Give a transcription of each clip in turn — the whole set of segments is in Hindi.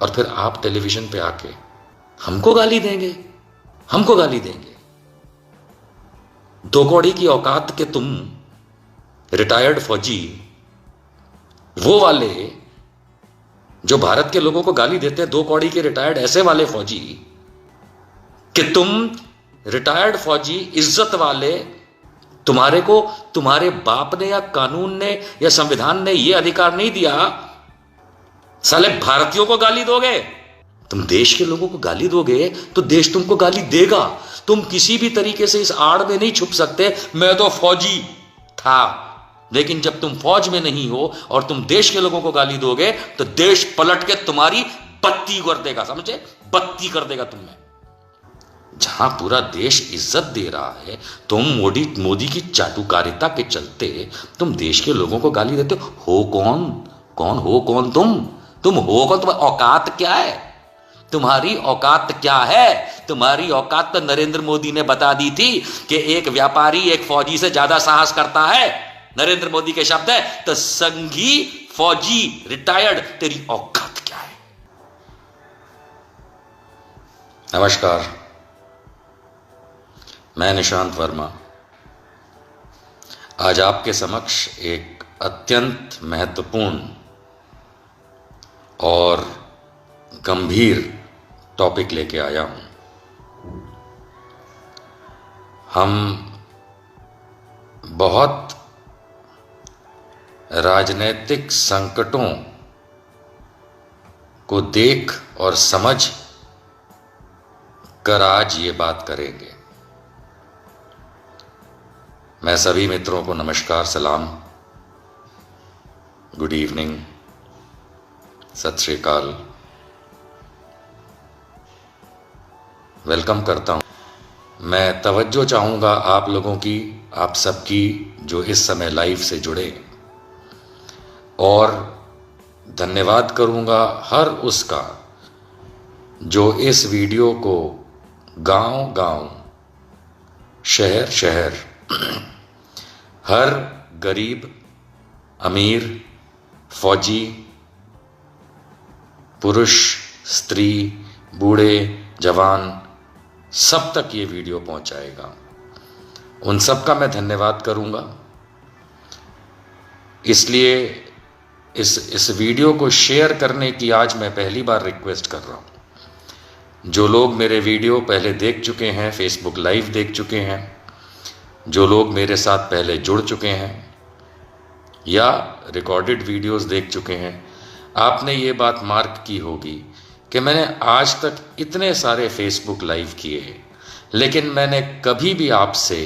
और फिर आप टेलीविजन पे आके हमको गाली देंगे, हमको गाली देंगे। दो कौड़ी की औकात के तुम रिटायर्ड फौजी, वो वाले जो भारत के लोगों को गाली देते हैं, दो कौड़ी के रिटायर्ड ऐसे वाले फौजी, कि तुम रिटायर्ड फौजी इज्जत वाले, तुम्हारे को तुम्हारे बाप ने या कानून ने या संविधान ने यह अधिकार नहीं दिया, साले भारतीयों को गाली दोगे? तुम देश के लोगों को गाली दोगे तो देश तुमको गाली देगा। तुम किसी भी तरीके से इस आड़ में नहीं छुप सकते, मैं तो फौजी था। लेकिन जब तुम फौज में नहीं हो और तुम देश के लोगों को गाली दोगे तो देश पलट के तुम्हारी बत्ती कर देगा, समझे? बत्ती कर देगा तुम्हें। जहां पूरा देश इज्जत दे रहा है, तुम मोदी की चाटुकारिता के चलते तुम देश के लोगों को गाली देते हो। कौन हो तुम हो कौन? तुम्हारी औकात क्या है? तुम्हारी औकात क्या है? तुम्हारी औकात तो नरेंद्र मोदी ने बता दी थी कि एक व्यापारी एक फौजी से ज्यादा साहस करता है। नरेंद्र मोदी के शब्द है, तो संघी फौजी रिटायर्ड, तेरी औकात क्या है? नमस्कार, मैं निशांत वर्मा आज आपके समक्ष एक अत्यंत महत्वपूर्ण और गंभीर टॉपिक लेके आया हूं। हम बहुत राजनीतिक संकटों को देख और समझ कर आज ये बात करेंगे। मैं सभी मित्रों को नमस्कार, सलाम, गुड इवनिंग, सत श्री अकाल, वेलकम करता हूं। मैं तवज्जो चाहूंगा आप लोगों की, आप सबकी जो इस समय लाइव से जुड़े, और धन्यवाद करूंगा हर उसका जो इस वीडियो को गांव-गांव, शहर-शहर, हर गरीब, अमीर, फौजी, पुरुष, स्त्री, बूढ़े, जवान, सब तक ये वीडियो पहुंचाएगा। उन सब का मैं धन्यवाद करूंगा। इसलिए इस वीडियो को शेयर करने की आज मैं पहली बार रिक्वेस्ट कर रहा हूं। जो लोग मेरे वीडियो पहले देख चुके हैं, फेसबुक लाइव देख चुके हैं, जो लोग मेरे साथ पहले जुड़ चुके हैं या रिकॉर्डेड वीडियोस देख चुके हैं, आपने ये बात मार्क की होगी कि मैंने आज तक इतने सारे फेसबुक लाइव किए, लेकिन मैंने कभी भी आपसे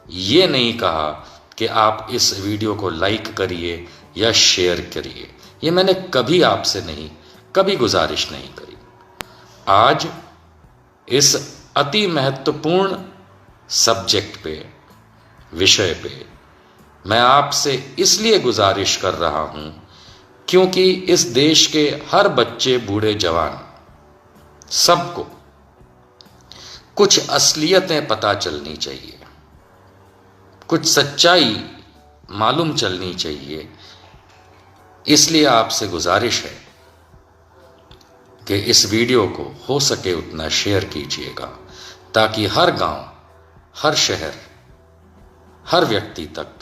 ये नहीं कहा कि आप इस वीडियो को लाइक करिए या शेयर करिए। ये मैंने कभी आपसे नहीं, कभी गुजारिश नहीं करी। आज इस अति महत्वपूर्ण सब्जेक्ट पे, विषय पे मैं आपसे इसलिए गुजारिश कर रहा हूं क्योंकि इस देश के हर बच्चे, बूढ़े, जवान, सबको कुछ असलियतें पता चलनी चाहिए, कुछ सच्चाई मालूम चलनी चाहिए। इसलिए आपसे गुजारिश है कि इस वीडियो को हो सके उतना शेयर कीजिएगा, ताकि हर गांव, हर शहर, हर व्यक्ति तक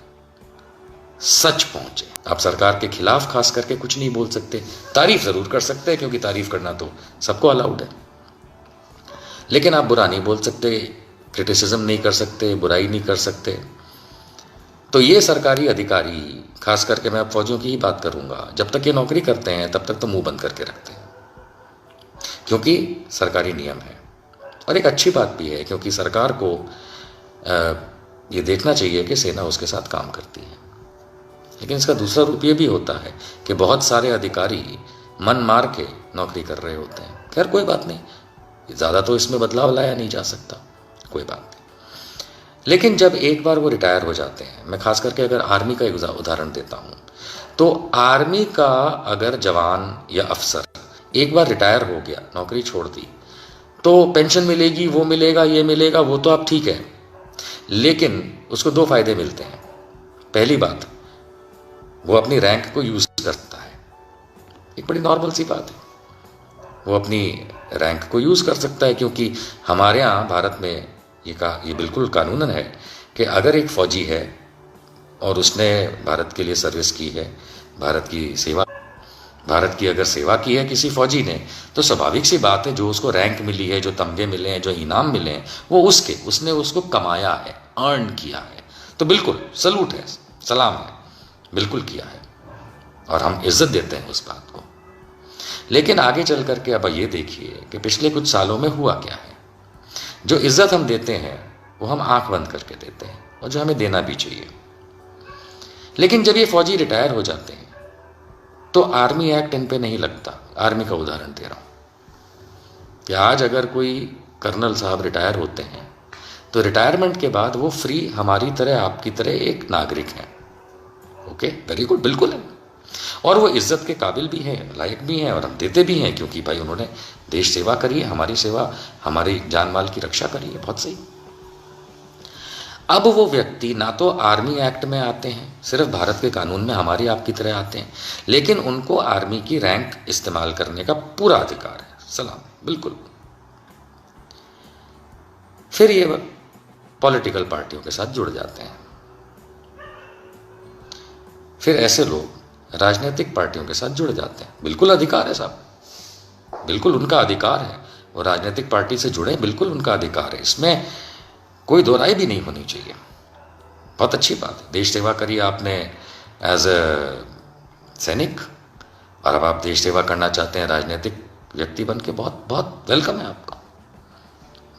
सच पहुंचे। आप सरकार के खिलाफ खास करके कुछ नहीं बोल सकते, तारीफ जरूर कर सकते हैं क्योंकि तारीफ करना तो सबको अलाउड है, लेकिन आप बुरा नहीं बोल सकते, क्रिटिसिज्म नहीं कर सकते, बुराई नहीं कर सकते। तो ये सरकारी अधिकारी, खास करके मैं अब फौजियों की ही बात करूंगा, जब तक ये नौकरी करते हैं तब तक तो मुंह बंद करके रखते हैं, क्योंकि सरकारी नियम है। और एक अच्छी बात भी है, क्योंकि सरकार को ये देखना चाहिए कि सेना उसके साथ काम करती है। लेकिन इसका दूसरा रूप ये भी होता है कि बहुत सारे अधिकारी मन मार के नौकरी कर रहे होते हैं। खैर कोई बात नहीं, ज़्यादा तो इसमें बदलाव लाया नहीं जा सकता, कोई बात नहीं। लेकिन जब एक बार वो रिटायर हो जाते हैं, मैं खास करके अगर आर्मी का एक उदाहरण देता हूँ, तो आर्मी का अगर जवान या अफसर एक बार रिटायर हो गया, नौकरी छोड़ दी, तो पेंशन मिलेगी, वो मिलेगा, ये मिलेगा, वो तो आप ठीक है, लेकिन उसको दो फायदे मिलते हैं। पहली बात, वो अपनी रैंक को यूज करता है, एक बड़ी नॉर्मल सी बात है। वो अपनी रैंक को यूज़ कर सकता है, क्योंकि हमारे यहाँ भारत में ये बिल्कुल कानूनन है कि अगर एक फ़ौजी है और उसने भारत के लिए सर्विस की है, भारत की अगर सेवा की है किसी फ़ौजी ने, तो स्वाभाविक सी बात है जो उसको रैंक मिली है, जो तमगे मिले हैं, जो इनाम मिले हैं, वो उसने उसको कमाया है, अर्न किया है। तो बिल्कुल सलूट है, सलाम है, बिल्कुल किया है और हम इज्जत देते हैं उस बात को। लेकिन आगे चल करके अब ये देखिए कि पिछले कुछ सालों में हुआ क्या है। जो इज्जत हम देते हैं वो हम आंख बंद करके देते हैं, और जो हमें देना भी चाहिए। लेकिन जब ये फौजी रिटायर हो जाते हैं तो आर्मी एक्ट इन पे नहीं लगता। आर्मी का उदाहरण दे रहा हूं कि आज अगर कोई कर्नल साहब रिटायर होते हैं तो रिटायरमेंट के बाद वो फ्री हमारी तरह, आपकी तरह एक नागरिक हैं। ओके, वेरी गुड, बिल्कुल है। और वो इज्जत के काबिल भी हैं, लायक भी हैं, और हम देते भी हैं, क्योंकि भाई उन्होंने देश सेवा करी है, हमारी सेवा, हमारी जान माल की रक्षा करी है। बहुत सही। अब वो व्यक्ति ना तो आर्मी एक्ट में आते हैं, सिर्फ भारत के कानून में हमारी आपकी तरह आते हैं, लेकिन उनको आर्मी की रैंक इस्तेमाल करने का पूरा अधिकार है। सलाम, बिल्कुल। फिर ये पॉलिटिकल पार्टियों के साथ जुड़ जाते हैं। फिर ऐसे लोग राजनीतिक पार्टियों के साथ जुड़ जाते हैं। बिल्कुल अधिकार है साहब, बिल्कुल उनका अधिकार है, वो राजनीतिक पार्टी से जुड़े, बिल्कुल उनका अधिकार है, इसमें कोई दो राय भी नहीं होनी चाहिए। बहुत अच्छी बात है, देश सेवा करी आपने एज ए सैनिक, और अब आप देश सेवा करना चाहते हैं राजनीतिक व्यक्ति बन के, बहुत बहुत वेलकम है आपका।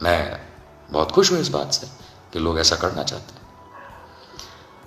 मैं बहुत खुश हूँ इस बात से कि लोग ऐसा करना चाहते हैं।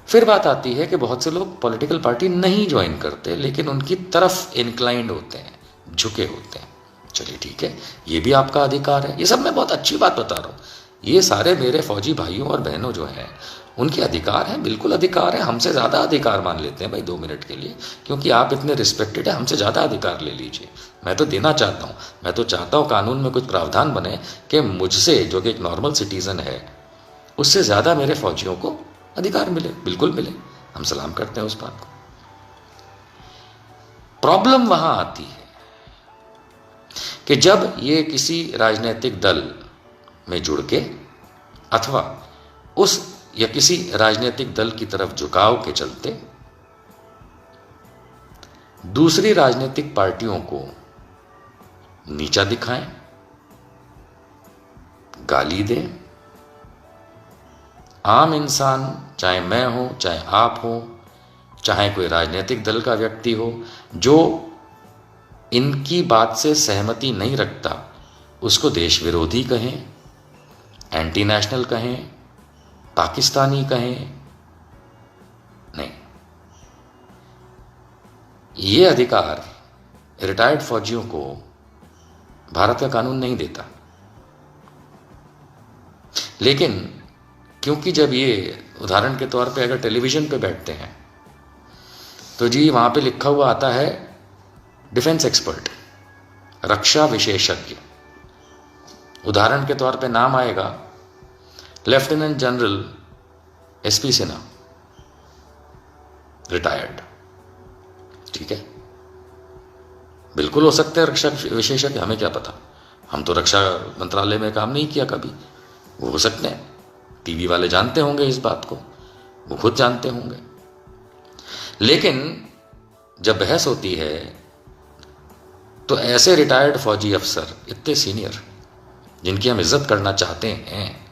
फिर बात आती है कि बहुत से लोग पॉलिटिकल पार्टी नहीं ज्वाइन करते, लेकिन उनकी तरफ इंक्लाइंड होते हैं, झुके होते हैं। चलिए ठीक है, ये भी आपका अधिकार है। ये सब मैं बहुत अच्छी बात बता रहा हूँ। ये सारे मेरे फौजी भाइयों और बहनों जो हैं, उनके अधिकार हैं, बिल्कुल अधिकार है। हमसे ज़्यादा अधिकार मान लेते हैं भाई 2 मिनट के लिए, क्योंकि आप इतने रिस्पेक्टेड है, हमसे ज़्यादा अधिकार ले लीजिए। मैं तो देना चाहता हूँ, मैं तो चाहता हूँ कानून में कुछ प्रावधान बने कि मुझसे, जो कि एक नॉर्मल सिटीज़न है, उससे ज़्यादा मेरे फौजियों को अधिकार मिले, बिल्कुल मिले। हम सलाम करते हैं उस बात को। प्रॉब्लम वहां आती है कि जब ये किसी राजनीतिक दल में जुड़ के, अथवा उस या किसी राजनीतिक दल की तरफ झुकाव के चलते दूसरी राजनीतिक पार्टियों को नीचा दिखाएं, गाली दें। आम इंसान, चाहे मैं हो, चाहे आप हो, चाहे कोई राजनीतिक दल का व्यक्ति हो, जो इनकी बात से सहमति नहीं रखता, उसको देश विरोधी कहें, एंटी नेशनल कहें, पाकिस्तानी कहें, नहीं। ये अधिकार रिटायर्ड फौजियों को भारत का कानून नहीं देता। लेकिन क्योंकि जब ये, उदाहरण के तौर पे अगर टेलीविज़न पे बैठते हैं तो जी वहाँ पे लिखा हुआ आता है डिफेंस एक्सपर्ट, रक्षा विशेषज्ञ। उदाहरण के तौर पे नाम आएगा lieutenant general SP Sinha, retired. ठीक है, बिल्कुल हो सकते हैं रक्षा विशेषज्ञ, हमें क्या पता, हम तो रक्षा मंत्रालय में काम नहीं किया कभी। वो हो सकते हैं, टीवी वाले जानते होंगे इस बात को, वो खुद जानते होंगे। लेकिन जब बहस होती है तो ऐसे रिटायर्ड फौजी अफसर, इतने सीनियर, जिनकी हम इज्जत करना चाहते हैं,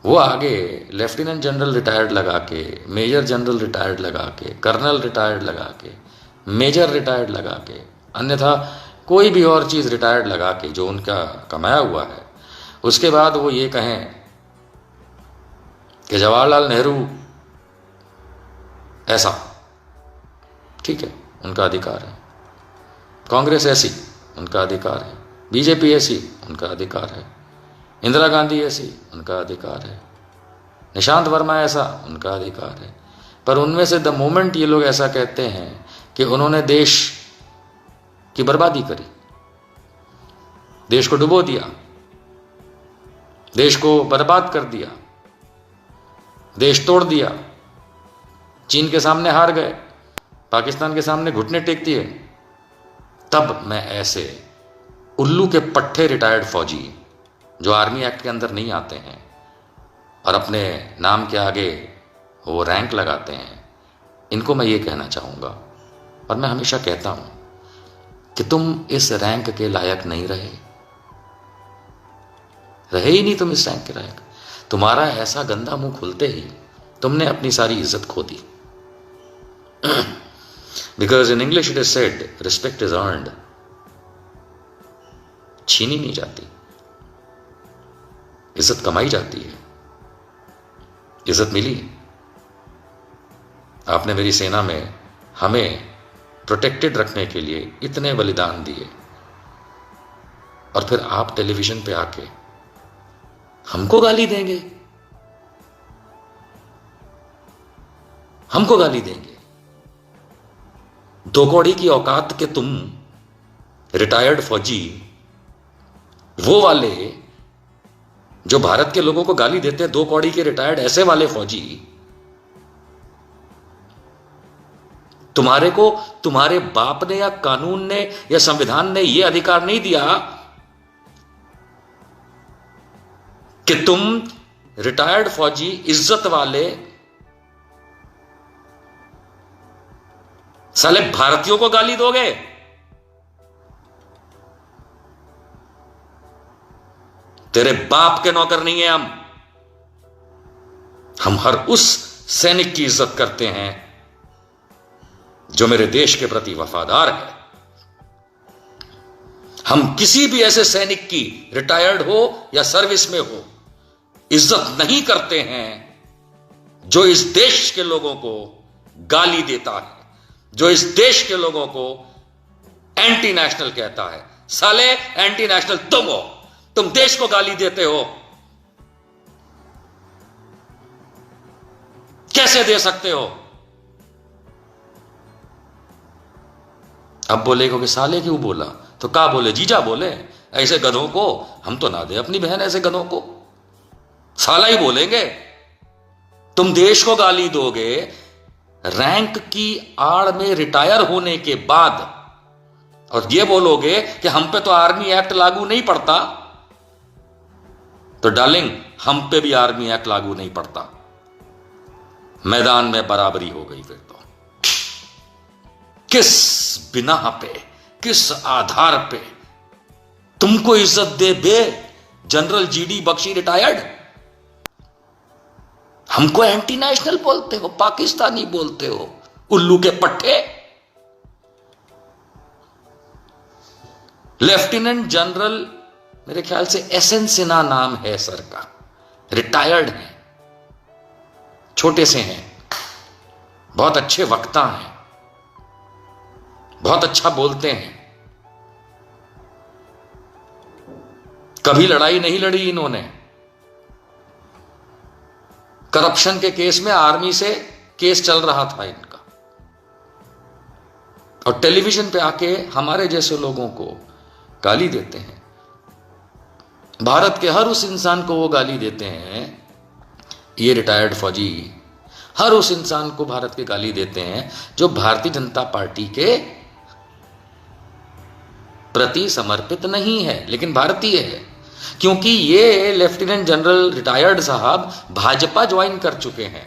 वो आगे लेफ्टिनेंट जनरल रिटायर्ड लगा के, मेजर जनरल रिटायर्ड लगा के, कर्नल रिटायर्ड लगा के, मेजर रिटायर्ड लगा के, अन्यथा कोई भी और चीज़ रिटायर्ड लगा के जो उनका कमाया हुआ है, उसके बाद वो ये कहें कि जवाहरलाल नेहरू ऐसा, ठीक है, उनका अधिकार है। कांग्रेस ऐसी, उनका अधिकार है। बीजेपी ऐसी, उनका अधिकार है। इंदिरा गांधी ऐसी, उनका अधिकार है। निशांत वर्मा ऐसा, उनका अधिकार है। पर उनमें से द मोमेंट ये लोग ऐसा कहते हैं कि उन्होंने देश की बर्बादी करी, देश को डुबो दिया, देश को बर्बाद कर दिया, देश तोड़ दिया, चीन के सामने हार गए, पाकिस्तान के सामने घुटने टेक दिए, तब मैं ऐसे उल्लू के पट्टे रिटायर्ड फौजी जो आर्मी एक्ट के अंदर नहीं आते हैं और अपने नाम के आगे वो रैंक लगाते हैं, इनको मैं ये कहना चाहूँगा, और मैं हमेशा कहता हूँ कि तुम इस रैंक के लायक नहीं रहे ही नहीं, तुम इस रैंक के लायक। तुम्हारा ऐसा गंदा मुंह खुलते ही तुमने अपनी सारी इज्जत खो दी। Because in English it is said respect is earned, छीनी नहीं जाती, इज्जत कमाई जाती है। इज्जत मिली, आपने मेरी सेना में हमें प्रोटेक्टेड रखने के लिए इतने बलिदान दिए, और फिर आप टेलीविजन पे आके हमको गाली देंगे, हमको गाली देंगे। दो कौड़ी की औकात के तुम रिटायर्ड फौजी, वो वाले जो भारत के लोगों को गाली देते हैं, दो कौड़ी के रिटायर्ड ऐसे वाले फौजी, तुम्हारे को तुम्हारे बाप ने या कानून ने या संविधान ने यह अधिकार नहीं दिया कि तुम रिटायर्ड फौजी इज्जत वाले साले भारतीयों को गाली दोगे। तेरे बाप के नौकर नहीं है हम हर उस सैनिक की इज्जत करते हैं जो मेरे देश के प्रति वफादार है। हम किसी भी ऐसे सैनिक की, रिटायर्ड हो या सर्विस में हो, इज्जत नहीं करते हैं जो इस देश के लोगों को गाली देता है, जो इस देश के लोगों को एंटी नेशनल कहता है। साले एंटी नेशनल तुम हो, तुम देश को गाली देते हो। कैसे दे सकते हो? अब बोलेगा कि साले क्यों बोला, तो क्या बोले, जीजा बोले। ऐसे गधों को हम तो ना दे अपनी बहन, ऐसे गधों को साला ही बोलेंगे। तुम देश को गाली दोगे रैंक की आड़ में रिटायर होने के बाद, और ये बोलोगे कि हम पे तो आर्मी एक्ट लागू नहीं पड़ता। तो डार्लिंग, हम पे भी आर्मी एक्ट लागू नहीं पड़ता, मैदान में बराबरी हो गई। फिर तो किस बिना पे, किस आधार पे तुमको इज्जत दे बे जनरल जीडी बख्शी रिटायर्ड? हमको एंटी नेशनल बोलते हो, पाकिस्तानी बोलते हो, उल्लू के पट्टे। लेफ्टिनेंट जनरल मेरे ख्याल से एसएन सिन्हा नाम है सर का, रिटायर्ड हैं, छोटे से हैं, बहुत अच्छे वक्ता हैं, बहुत अच्छा बोलते हैं। कभी लड़ाई नहीं लड़ी इन्होंने। करप्शन के केस में आर्मी से केस चल रहा था इनका, और टेलीविजन पे आके हमारे जैसे लोगों को गाली देते हैं। भारत के हर उस इंसान को वो गाली देते हैं, ये रिटायर्ड फौजी हर उस इंसान को भारत के गाली देते हैं जो भारतीय जनता पार्टी के प्रति समर्पित नहीं है, लेकिन भारतीय है। क्योंकि ये लेफ्टिनेंट जनरल रिटायर्ड साहब भाजपा ज्वाइन कर चुके हैं,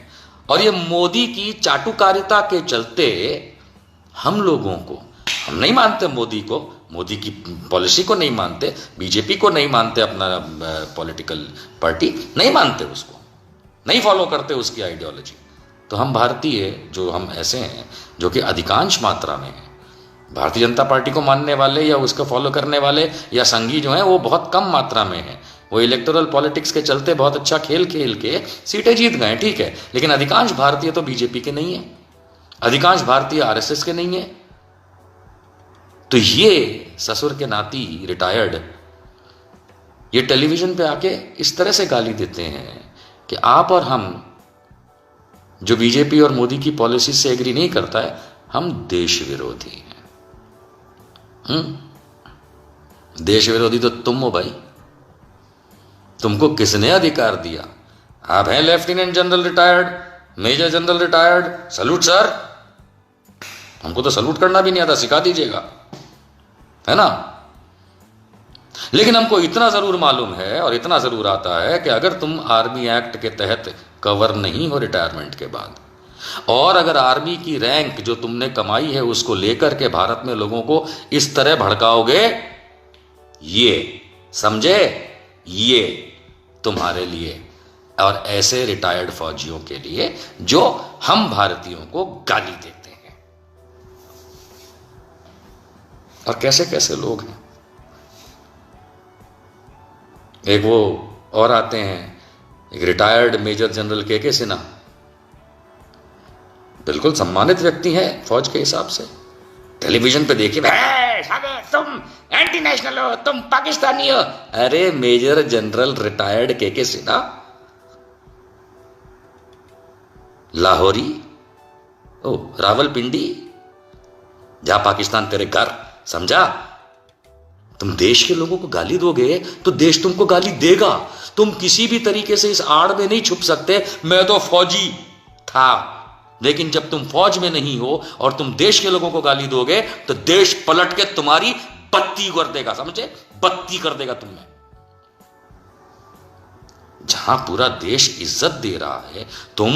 और ये मोदी की चाटुकारिता के चलते हम लोगों को, हम नहीं मानते मोदी को, मोदी की पॉलिसी को नहीं मानते, बीजेपी को नहीं मानते, अपना पॉलिटिकल पार्टी नहीं मानते, उसको नहीं फॉलो करते उसकी आइडियोलॉजी। तो हम भारतीय जो हम ऐसे हैं जो कि अधिकांश मात्रा में हैं, भारतीय जनता पार्टी को मानने वाले या उसको फॉलो करने वाले या संघी जो हैं वो बहुत कम मात्रा में हैं। वो इलेक्टोरल पॉलिटिक्स के चलते बहुत अच्छा खेल खेल के सीटें जीत गए, ठीक है, लेकिन अधिकांश भारतीय तो बीजेपी के नहीं है, अधिकांश भारतीय आरएसएस के नहीं है। तो ये ससुर के नाती रिटायर्ड ये टेलीविजन पे आके इस तरह से गाली देते हैं कि आप और हम जो बीजेपी और मोदी की पॉलिसी से एग्री नहीं करता है, हम देश विरोधी हैं। देश विरोधी तो तुम हो भाई, तुमको किसने अधिकार दिया? आप हैं lieutenant general retired, major general retired, salute sir. हमको तो सलूट करना भी नहीं आता, सिखा दीजिएगा। है ना। लेकिन हमको इतना जरूर मालूम है और इतना जरूर आता है कि अगर तुम आर्मी एक्ट के तहत कवर नहीं हो रिटायरमेंट के बाद, और अगर आर्मी की रैंक जो तुमने कमाई है उसको लेकर के भारत में लोगों को इस तरह भड़काओगे, ये समझे, ये तुम्हारे लिए और ऐसे रिटायर्ड फौजियों के लिए जो हम भारतीयों को गाली देते हैं। और कैसे कैसे लोग हैं। एक वो और आते हैं, एक रिटायर्ड मेजर जनरल के सिन्हा, बिल्कुल सम्मानित व्यक्ति हैं फौज के हिसाब से। टेलीविजन पे देखिए, तुम एंटी नेशनल हो, तुम पाकिस्तानी हो। अरे मेजर जनरल रिटायर्ड के सिन्हा, लाहौरी, ओ रावलपिंडी, जा पाकिस्तान तेरे घर, समझा। तुम देश के लोगों को गाली दोगे तो देश तुमको गाली देगा। तुम किसी भी तरीके से इस आड़ में नहीं छुप सकते, मैं तो फौजी था। लेकिन जब तुम फौज में नहीं हो और तुम देश के लोगों को गाली दोगे तो देश पलट के तुम्हारी बत्ती कर देगा, समझे, बत्ती कर देगा तुम्हें। जहां पूरा देश इज्जत दे रहा है, तुम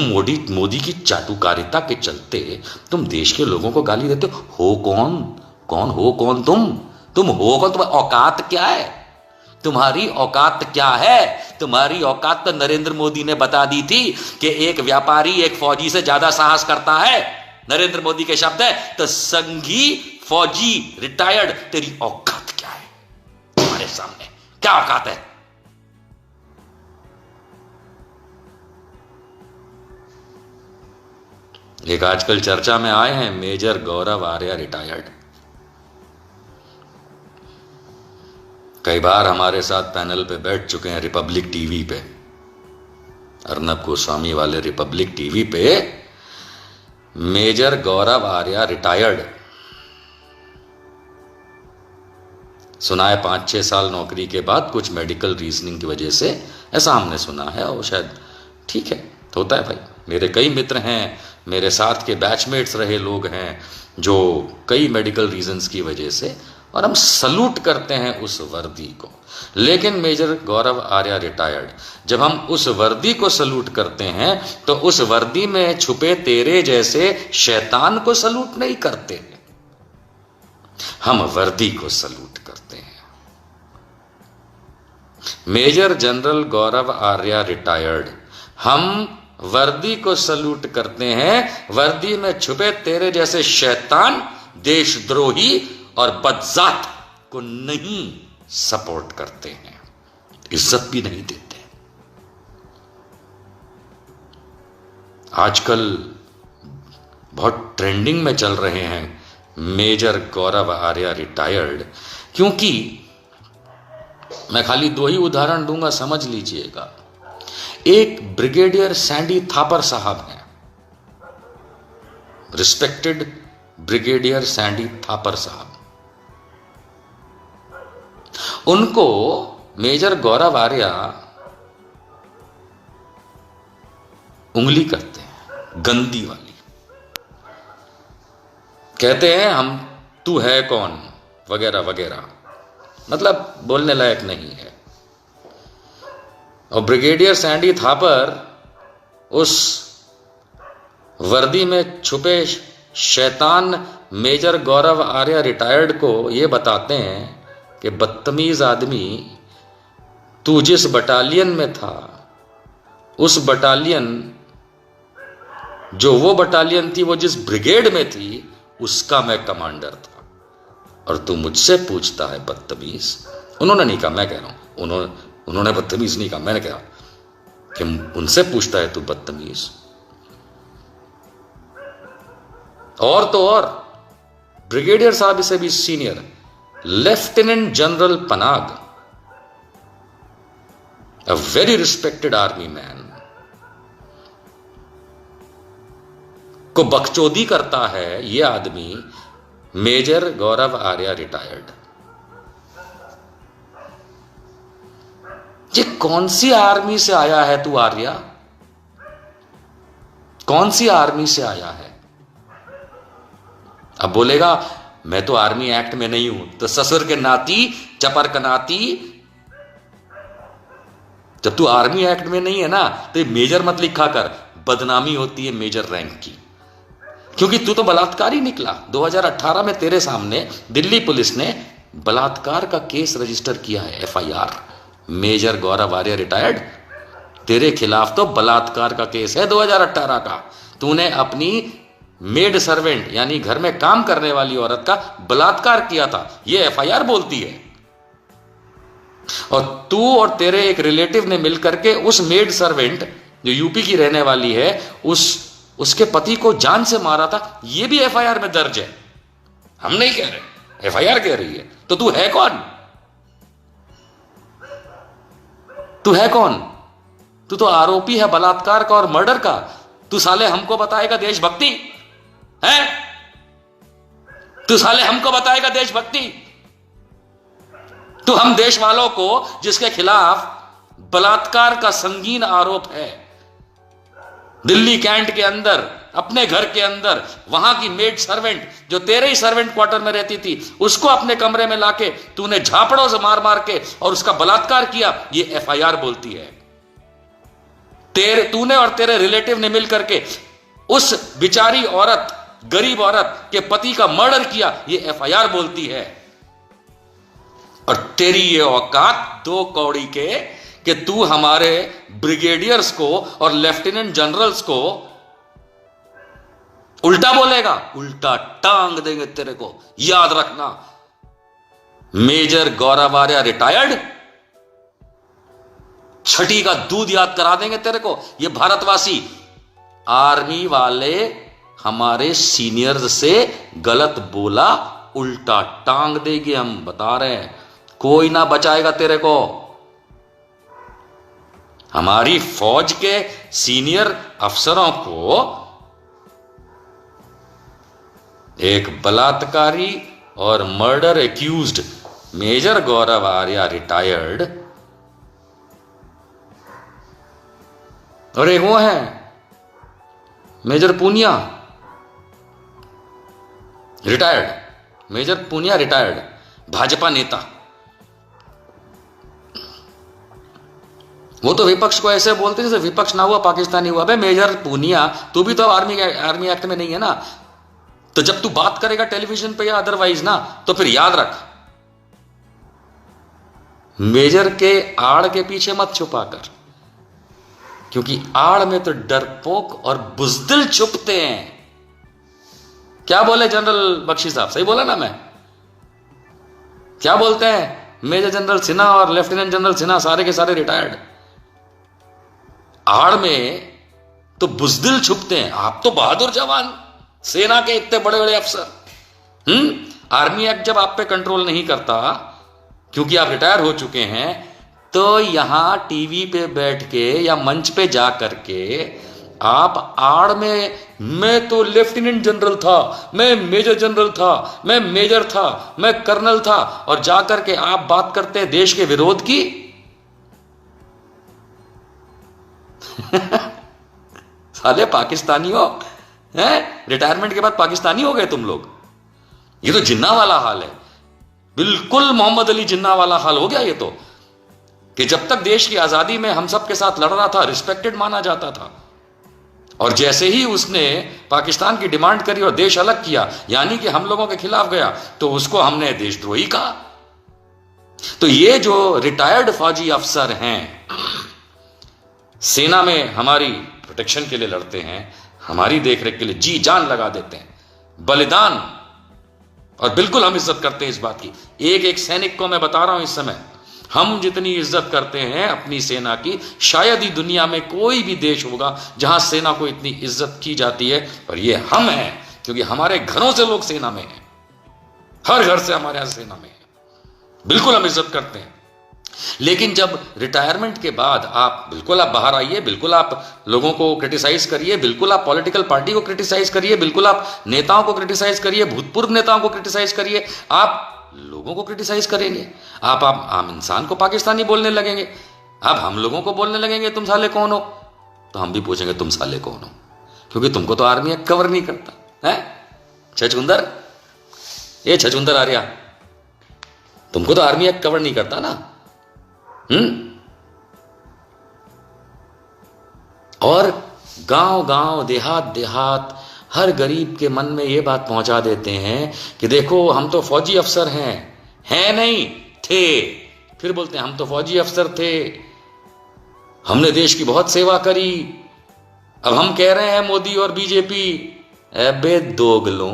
मोदी की चाटुकारिता के चलते तुम देश के लोगों को गाली देते हो। कौन हो तुम हो कौन? तुम्हारी औकात क्या है? तुम्हारी औकात क्या है? तुम्हारी औकात तो नरेंद्र मोदी ने बता दी थी कि एक व्यापारी एक फौजी से ज्यादा साहस करता है। नरेंद्र मोदी के शब्द है, तो संघी फौजी रिटायर्ड, तेरी औकात क्या है? तुम्हारे सामने क्या औकात है? एक आजकल चर्चा में आए हैं मेजर गौरव आर्या रिटायर्ड। कई बार हमारे साथ पैनल पे बैठ चुके हैं रिपब्लिक टीवी पे, अर्नब गोस्वामी वाले रिपब्लिक टीवी पे। मेजर गौरव आर्या रिटायर्ड, सुना है 5-6 साल नौकरी के बाद कुछ मेडिकल रीजनिंग की वजह से, ऐसा हमने सुना है। और शायद ठीक है, होता है भाई। मेरे कई मित्र हैं, मेरे साथ के बैचमेट्स रहे लोग हैं जो कई मेडिकल रीजंस की वजह से, और हम सल्यूट करते हैं उस वर्दी को। लेकिन मेजर गौरव आर्या रिटायर्ड, जब हम उस वर्दी को सल्यूट करते हैं तो उस वर्दी में छुपे तेरे जैसे शैतान को सल्यूट नहीं करते, हम वर्दी को सल्यूट करते हैं। मेजर जनरल गौरव आर्या रिटायर्ड, हम वर्दी को सल्यूट करते हैं, वर्दी में छुपे तेरे जैसे शैतान, देशद्रोही और बदजात को नहीं सपोर्ट करते हैं, इज्जत भी नहीं देते। आजकल बहुत ट्रेंडिंग में चल रहे हैं मेजर गौरव आर्या रिटायर्ड, क्योंकि मैं खाली 2 ही उदाहरण दूंगा, समझ लीजिएगा। एक ब्रिगेडियर सैंडी थापर साहब हैं, रिस्पेक्टेड ब्रिगेडियर सैंडी थापर साहब, उनको मेजर गौरव आर्या उंगली करते हैं, गंदी वाली। कहते हैं हम, तू है कौन, वगैरह वगैरह, मतलब बोलने लायक नहीं है। और ब्रिगेडियर सैंडी थापर उस वर्दी में छुपे शैतान मेजर गौरव आर्या रिटायर्ड को ये बताते हैं कि बदतमीज आदमी, तू जिस बटालियन में था, उस बटालियन, जो वो बटालियन थी, वो जिस ब्रिगेड में थी, उसका मैं कमांडर था, और तू मुझसे पूछता है बदतमीज। उन्होंने नहीं कहा, मैं कह रहा हूं, उन्होंने बदतमीज नहीं कहा, मैंने कहा कि उनसे पूछता है तू बदतमीज। और तो और ब्रिगेडियर साहब से भी senior, lieutenant general Panag, a very respected army man, को बकचोदी करता है ये आदमी मेजर गौरव आर्या रिटायर्ड। ये कौन सी आर्मी से आया है तू आर्या? कौन सी आर्मी से आया है? अब बोलेगा मैं तो आर्मी एक्ट में नहीं हूं, तो ससुर के नाती चपर का नाती। जब तू आर्मी एक्ट में नहीं है ना, तो मेजर मत लिखा कर, बदनामी होती है मेजर रैंक की। क्योंकि तू तो बलात्कारी निकला। 2018 में तेरे सामने दिल्ली पुलिस ने बलात्कार का केस रजिस्टर किया है, FIR. Major Gaurav Arya retired, तेरे खिलाफ तो बलात्कार का केस है 2018 का। तूने अपनी मेड सर्वेंट यानी घर में काम करने वाली औरत का बलात्कार किया था, यह एफआईआर बोलती है। और तू और तेरे एक रिलेटिव ने मिलकर के उस मेड सर्वेंट जो यूपी की रहने वाली है, उसके पति को जान से मारा था, यह भी एफआईआर में दर्ज है। हम नहीं कह रहे, एफआईआर कह रही है। तो तू है कौन? तू है कौन? तू तो आरोपी है बलात्कार का और मर्डर का। तू साले हमको बताएगा देशभक्ति है? तू साले हमको बताएगा देशभक्ति? तो हम देश वालों को, जिसके खिलाफ बलात्कार का संगीन आरोप है, दिल्ली कैंट के अंदर, अपने घर के अंदर, वहां की मेड सर्वेंट जो तेरे ही सर्वेंट क्वार्टर में रहती थी, उसको अपने कमरे में लाके तूने झापड़ों से मार मार के और उसका बलात्कार किया, ये एफआईआर बोलती है। तूने और तेरे रिलेटिव ने मिलकर के उस बिचारी औरत, गरीब औरत के पति का मर्डर किया, ये एफआईआर बोलती है। और तेरी ये औकात दो कौड़ी के कि तू हमारे ब्रिगेडियर्स को और लेफ्टिनेंट जनरल्स को उल्टा बोलेगा, उल्टा टांग देंगे तेरे को, याद रखना। मेजर गौरव आर्य रिटायर्ड, छठी का दूध याद करा देंगे तेरे को। ये भारतवासी, आर्मी वाले हमारे सीनियर्स से गलत बोला, उल्टा टांग देंगे, हम बता रहे हैं। कोई ना बचाएगा तेरे को। हमारी फौज के सीनियर अफसरों को एक बलात्कारी और murder accused major Gaurav Arya retired, और एक वो है major Poonia retired, major Poonia retired, Bhajpa नेता। वो तो विपक्ष को ऐसे बोलते जैसे विपक्ष ना हुआ पाकिस्तानी हुआ। बे मेजर पूनिया, तू भी तो आर्मी एक्ट में नहीं है ना, तो जब तू बात करेगा टेलीविजन पे या अदरवाइज ना, तो फिर याद रख, मेजर के आड़ के पीछे मत छुपा कर, क्योंकि आड़ में तो डरपोक और बुजदिल छुपते हैं। क्या बोले जनरल बख्शी साहब, सही बोला ना मैं? क्या बोलते हैं? मेजर जनरल सिन्हा और लेफ्टिनेंट जनरल सिन्हा सारे के सारे रिटायर्ड। आड़ में तो बुजदिल छुपते हैं। आप तो बहादुर जवान, सेना के इतने बड़े बड़े अफसर। आर्मी एक्ट जब आप पे कंट्रोल नहीं करता, क्योंकि आप रिटायर हो चुके हैं, तो यहां टीवी पे बैठ के या मंच पे जा करके आप आड़ में, मैं तो लेफ्टिनेंट जनरल था, मैं मेजर जनरल था, मैं मेजर था, मैं कर्नल था, और जाकर के आप बात करते हैं देश के विरोध की। साले पाकिस्तानियों हैं, रिटायरमेंट के बाद पाकिस्तानी हो गए तुम लोग। ये तो जिन्ना वाला हाल है, बिल्कुल मोहम्मद अली जिन्ना वाला हाल हो गया ये तो, कि जब तक देश की आजादी में हम सब के साथ लड़ रहा था, रिस्पेक्टेड माना जाता था, और जैसे ही उसने पाकिस्तान की डिमांड करी और देश अलग किया, यानी कि हम लोगों के खिलाफ गया, तो उसको हमने देशद्रोही कहा। तो ये जो रिटायर्ड फौजी अफसर हैं, सेना में हमारी प्रोटेक्शन के लिए लड़ते हैं, हमारी देखरेख के लिए जी जान लगा देते हैं, बलिदान, और बिल्कुल हम इज्जत करते हैं इस बात की। एक एक सैनिक को मैं बता रहा हूं, इस समय हम जितनी इज्जत करते हैं अपनी सेना की, शायद ही दुनिया में कोई भी देश होगा जहां सेना को इतनी इज्जत की जाती है। और ये हम हैं, क्योंकि हमारे घरों से लोग सेना में हैं, हर घर से हमारे यहां सेना में है, बिल्कुल हम इज्जत करते हैं। लेकिन जब रिटायरमेंट के बाद आप बिल्कुल आप बाहर आइए, बिल्कुल आप लोगों को क्रिटिसाइज करिए, बिल्कुल आप पॉलिटिकल पार्टी को क्रिटिसाइज करिए, बिल्कुल आप नेताओं को क्रिटिसाइज करिए, भूतपूर्व नेताओं को क्रिटिसाइज करिए, आप लोगों को क्रिटिसाइज करेंगे, आप आम इंसान को पाकिस्तानी बोलने लगेंगे, आप हम लोगों को बोलने लगेंगे तुम साले कौन हो, तो हम भी पूछेंगे तुम साले कौन हो, क्योंकि तुमको तो आर्मी कवर नहीं करता है। छछुंदर ये छछूंदर आर्या, तुमको तो आर्मी एक्ट कवर नहीं करता ना। और गांव गांव, देहात देहात, हर गरीब के मन में ये बात पहुंचा देते हैं कि देखो हम तो फौजी अफसर हैं नहीं, थे। फिर बोलते हैं हम तो फौजी अफसर थे, हमने देश की बहुत सेवा करी, अब हम कह रहे हैं मोदी और बीजेपी। अबे दोगलों,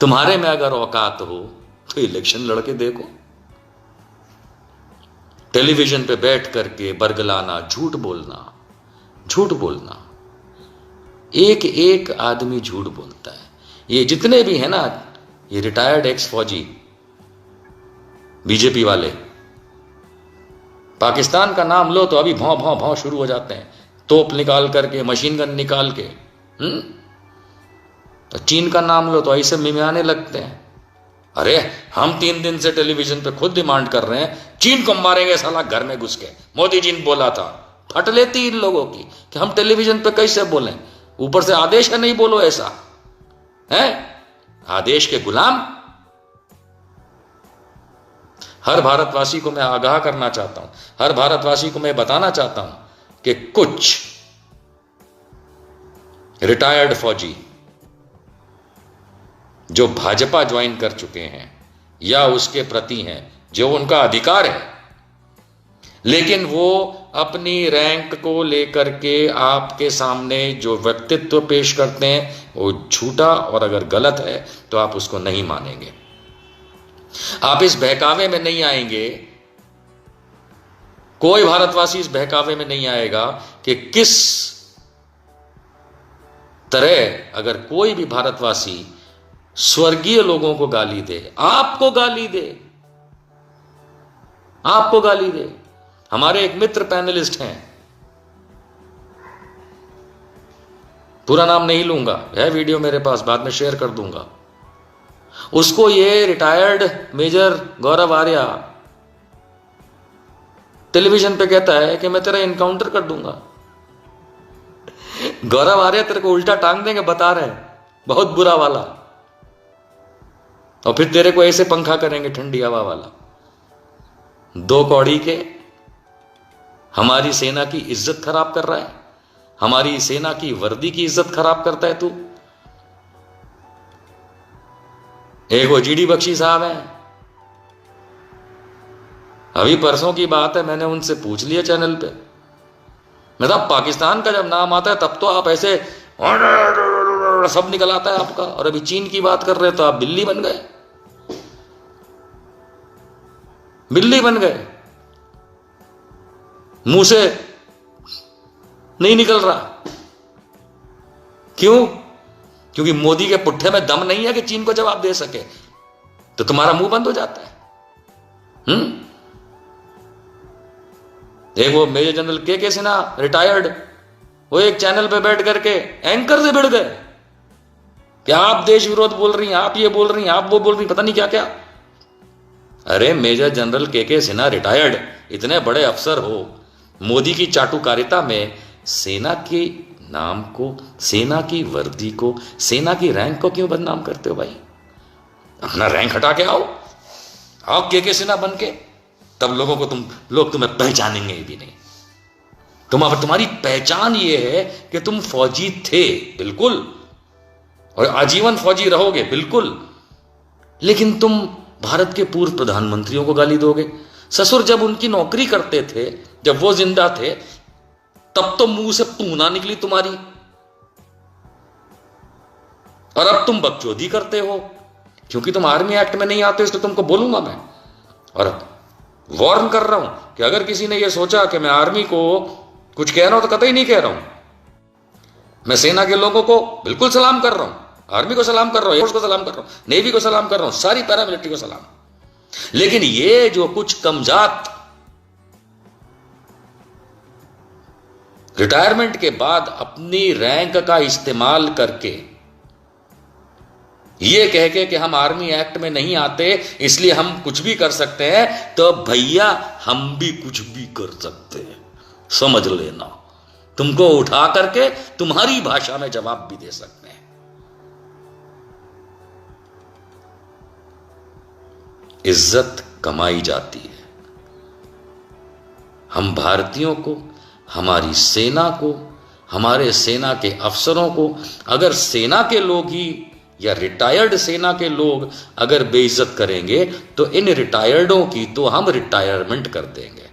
तुम्हारे में अगर औकात हो तो इलेक्शन लड़के देखो। टेलीविजन पे बैठ करके बरगलाना, झूठ बोलना, एक एक आदमी झूठ बोलता है। ये जितने भी हैं ना, ये रिटायर्ड एक्स फौजी बीजेपी वाले, पाकिस्तान का नाम लो तो अभी भौं भौं भौं शुरू हो जाते हैं, तोप निकाल करके, मशीन गन निकाल के। तो चीन का नाम लो तो ऐसे मिमियाने लगते हैं। अरे हम 3 दिन से टेलीविजन पे खुद डिमांड कर रहे हैं, चीन को मारेंगे साला घर में घुस के। मोदी जी ने बोला था, फट लेती इन लोगों की कि हम टेलीविजन पे कैसे बोलें, ऊपर से आदेश है नहीं बोलो, ऐसा है आदेश के गुलाम। हर भारतवासी को मैं आगाह करना चाहता हूं, हर भारतवासी को मैं बताना चाहता हूं कि कुछ रिटायर्ड फौजी जो भाजपा ज्वाइन कर चुके हैं या उसके प्रति हैं, जो उनका अधिकार है, लेकिन वो अपनी रैंक को लेकर के आपके सामने जो व्यक्तित्व पेश करते हैं वो झूठा और अगर गलत है तो आप उसको नहीं मानेंगे। आप इस बहकावे में नहीं आएंगे, कोई भारतवासी इस बहकावे में नहीं आएगा कि किस तरह अगर कोई भी भारतवासी स्वर्गीय लोगों को गाली दे, आपको गाली दे। हमारे एक मित्र पैनलिस्ट हैं, पूरा नाम नहीं लूंगा, है वीडियो मेरे पास, बाद में शेयर कर दूंगा। उसको ये रिटायर्ड मेजर गौरव आर्या टेलीविजन पे कहता है कि मैं तेरा इनकाउंटर कर दूंगा। गौरव आर्या तेरे को उल्टा टांग देंगे, बता रहे हैं, बहुत बुरा वाला, और फिर तेरे को ऐसे पंखा करेंगे ठंडी हवा वाला। 2 कौड़ी के हमारी सेना की इज्जत खराब कर रहा है, हमारी सेना की वर्दी की इज्जत खराब करता है तू। एक वो जीडी बख्शी साहब हैं, अभी परसों की बात है, मैंने उनसे पूछ लिया चैनल पे, मैं साहब पाकिस्तान का जब नाम आता है तब तो आप ऐसे सब निकल आता है आपका, और अभी चीन की बात कर रहे तो आप बिल्ली बन गए, मुंह से नहीं निकल रहा। क्यों? क्योंकि मोदी के पुट्ठे में दम नहीं है कि चीन को जवाब दे सके, तो तुम्हारा मुंह बंद हो जाता है। एक वो मेजर जनरल के सिन्हा रिटायर्ड, वो एक चैनल पे बैठ करके एंकर से भिड़ गए कि आप देश विरोध बोल रही हैं, आप ये बोल रही हैं, आप वो बोल रही, पता नहीं क्या क्या। अरे मेजर जनरल के सिन्हा रिटायर्ड, इतने बड़े अफसर हो, मोदी की चाटुकारिता में सेना के नाम को, सेना की वर्दी को, सेना की रैंक को क्यों बदनाम करते हो भाई? अपना रैंक हटा के आओ के सिन्हा बन के, तब लोगों को लोग तुम्हें पहचानेंगे भी नहीं। तुम्हारी पहचान ये है कि तुम फौजी थे, बिल्कुल, और आजीवन फौजी रहोगे, बिल्कुल, लेकिन तुम भारत के पूर्व प्रधानमंत्रियों को गाली दोगे। ससुर जब उनकी नौकरी करते थे, जब वो जिंदा थे, तब तो मुंह से तू ना निकली तुम्हारी, और अब तुम बकचोदी करते हो क्योंकि तुम आर्मी एक्ट में नहीं आते, इसलिए तुमको बोलूंगा मैं। और वार्न कर रहा हूं कि अगर किसी ने यह सोचा कि मैं आर्मी को कुछ कह रहा हूं तो कतई नहीं कह रहा हूं। मैं सेना के लोगों को बिल्कुल सलाम कर रहा हूं, आर्मी को सलाम कर रहा हूं, एयरफोर्स को सलाम कर रहा हूं, नेवी को सलाम कर रहा हूं, सारी पैरामिलिट्री को सलाम। लेकिन ये जो कुछ कमजात रिटायरमेंट के बाद अपनी रैंक का इस्तेमाल करके ये कह के कि हम आर्मी एक्ट में नहीं आते इसलिए हम कुछ भी कर सकते हैं, तो भैया हम भी कुछ भी कर सकते हैं, समझ लेना। तुमको उठा करके तुम्हारी भाषा में जवाब भी दे सकते हैं। इज्जत कमाई जाती है। हम भारतीयों को, हमारी सेना को, हमारे सेना के अफसरों को अगर सेना के लोग ही या रिटायर्ड सेना के लोग अगर बेइज्जत करेंगे तो इन रिटायर्डों की तो हम रिटायरमेंट कर देंगे।